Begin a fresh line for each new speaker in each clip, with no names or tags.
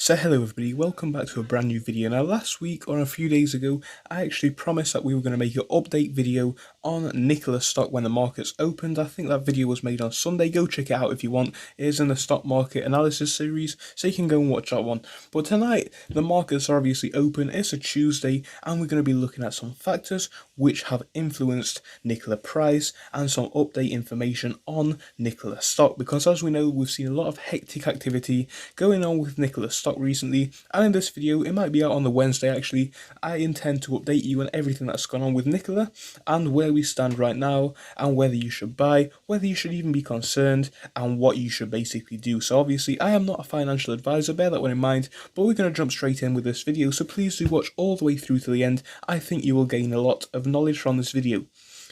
So hello everybody, welcome back to a brand new video. Now last week or a few days ago I actually promised that we were going to make an update video on Nikola stock when the markets opened. I think that video was made on Sunday. Go check it out if you want. It is in the stock market analysis series, so you can go and watch that one. But tonight the markets are obviously open. It's a Tuesday and we're going to be looking at some factors which have influenced Nikola price and some update information on Nikola stock, because as we know we've seen a lot of hectic activity going on with Nikola stock recently, and in this video, it might be out on the Wednesday actually, I intend to update you on everything that's gone on with Nikola and where we stand right now and whether you should buy, whether you should even be concerned, and what you should basically do. So obviously I am not a financial advisor, bear that one in mind, but we're going to jump straight in with this video, so please do watch all the way through to the end. I think you will gain a lot of knowledge from this video.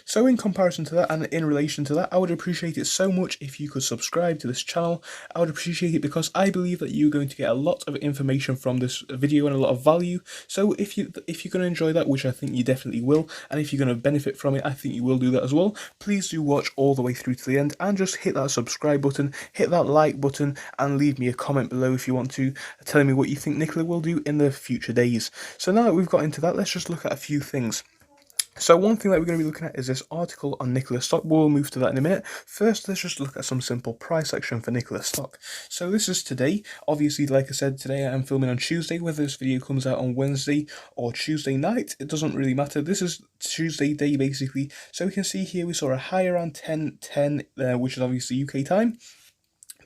So in comparison to that and in relation to that, I would appreciate it so much if you could subscribe to this channel. I would appreciate it because I believe that you're going to get a lot of information from this video and a lot of value. So if you're going to enjoy that, which I think you definitely will, and if you're going to benefit from it, I think you will do that as well. Please do watch all the way through to the end and just hit that subscribe button, hit that like button, and leave me a comment below if you want to, telling me what you think Nikola will do in the future days. So now that we've got into that, let's just look at a few things. So one thing that we're going to be looking at is this article on Nikola stock. We'll move to that in a minute. First, let's just look at some simple price action for Nikola stock. So this is today. Obviously, like I said, today I'm filming on Tuesday. Whether this video comes out on Wednesday or Tuesday night, it doesn't really matter. This is Tuesday day, basically. So we can see here we saw a high around 10:10, which is obviously UK time.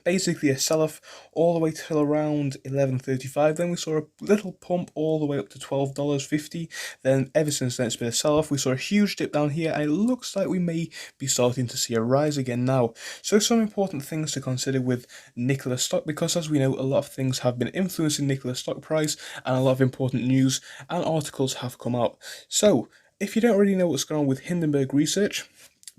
Basically a sell-off all the way till around 11:35. Then we saw a little pump all the way up to $12.50. Then ever since then it's been a sell-off. We saw a huge dip down here and it looks like we may be starting to see a rise again now. So some important things to consider with Nikola stock, because as we know a lot of things have been influencing Nikola stock price and a lot of important news and articles have come out. So if you don't really know what's going on with Hindenburg Research,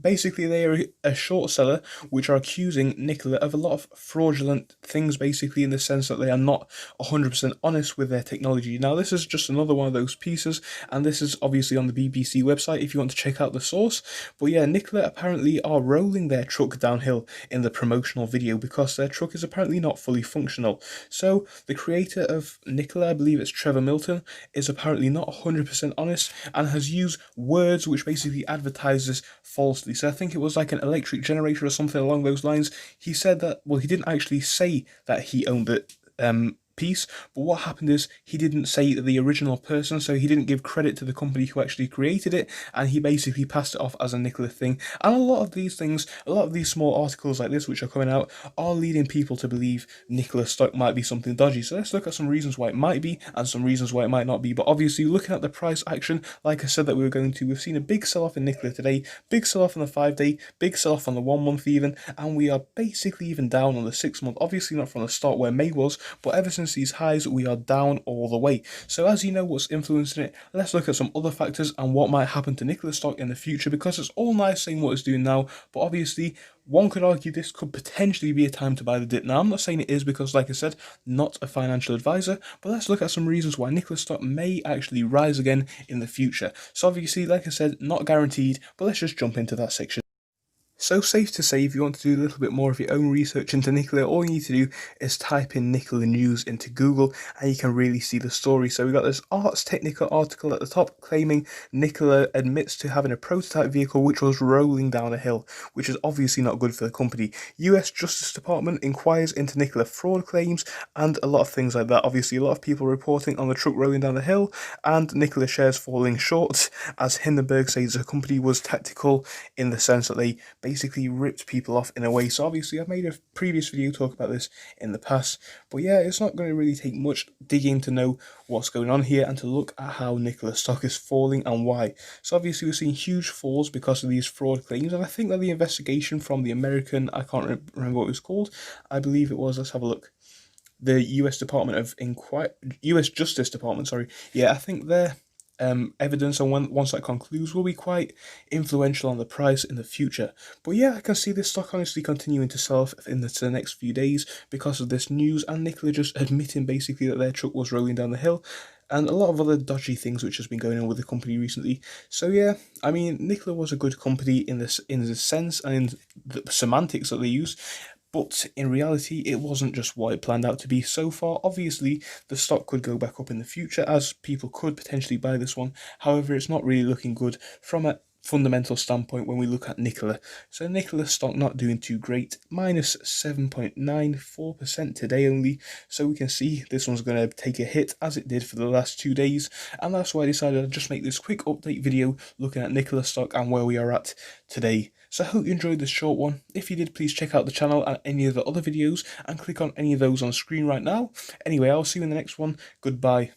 basically, they are a short seller which are accusing Nikola of a lot of fraudulent things, basically in the sense that they are not 100% honest with their technology. Now, this is just another one of those pieces, and this is obviously on the BBC website if you want to check out the source. But yeah, Nikola apparently are rolling their truck downhill in the promotional video because their truck is apparently not fully functional. So the creator of Nikola, I believe it's Trevor Milton, is apparently not 100% honest and has used words which basically advertise this falsely. So I think it was like an electric generator or something along those lines. He said that, well, he didn't actually say that he owned the piece, but what happened is he didn't say the original person, so he didn't give credit to the company who actually created it, and he basically passed it off as a Nikola thing. And a lot of these things, a lot of these small articles like this which are coming out are leading people to believe Nikola stock might be something dodgy. So let's look at some reasons why it might be and some reasons why it might not be. But obviously looking at the price action, like I said that we were going to, we've seen a big sell-off in Nikola today, big sell-off on the 5-day, big sell-off on the 1 month even, and we are basically even down on the 6 month. Obviously not from the start where May was, but ever since these highs we are down all the way. So as you know what's influencing it, let's look at some other factors and what might happen to Nikola stock in the future, because it's all nice saying what it's doing now, but obviously one could argue this could potentially be a time to buy the dip. Now, I'm not saying it is because, like I said, not a financial advisor, but let's look at some reasons why Nikola stock may actually rise again in the future. So obviously, like I said, not guaranteed, but let's just jump into that section. So safe to say, if you want to do a little bit more of your own research into Nikola, all you need to do is type in Nikola news into Google and you can really see the story. So we got this Arts Technica article at the top claiming Nikola admits to having a prototype vehicle which was rolling down a hill, which is obviously not good for the company. US Justice Department inquires into Nikola fraud claims and a lot of things like that. Obviously a lot of people reporting on the truck rolling down the hill and Nikola shares falling short, as Hindenburg says the company was tactical in the sense that they basically ripped people off in a way. So obviously I've made a previous video talk about this in the past, but yeah, it's not going to really take much digging to know what's going on here and to look at how Nikola stock is falling and why. So obviously we're seeing huge falls because of these fraud claims, and I think that the investigation from the American, I can't remember what it was called, I believe it was, let's have a look, the US Justice Department, sorry, yeah, I think they're evidence, and once that concludes will be quite influential on the price in the future. But yeah, I can see this stock honestly continuing to sell off in the next few days because of this news and Nikola just admitting basically that their truck was rolling down the hill and a lot of other dodgy things which has been going on with the company recently. So yeah, I mean, Nikola was a good company in this sense and in the semantics that they use. But in reality, it wasn't just what it planned out to be so far. Obviously, the stock could go back up in the future as people could potentially buy this one. However, it's not really looking good from a fundamental standpoint when we look at Nikola. So Nikola stock not doing too great, minus 7.94% today only. So we can see this one's going to take a hit as it did for the last 2 days. And that's why I decided I'd just make this quick update video looking at Nikola stock and where we are at today. So I hope you enjoyed this short one. If you did, please check out the channel and any of the other videos and click on any of those on screen right now. Anyway, I'll see you in the next one. Goodbye.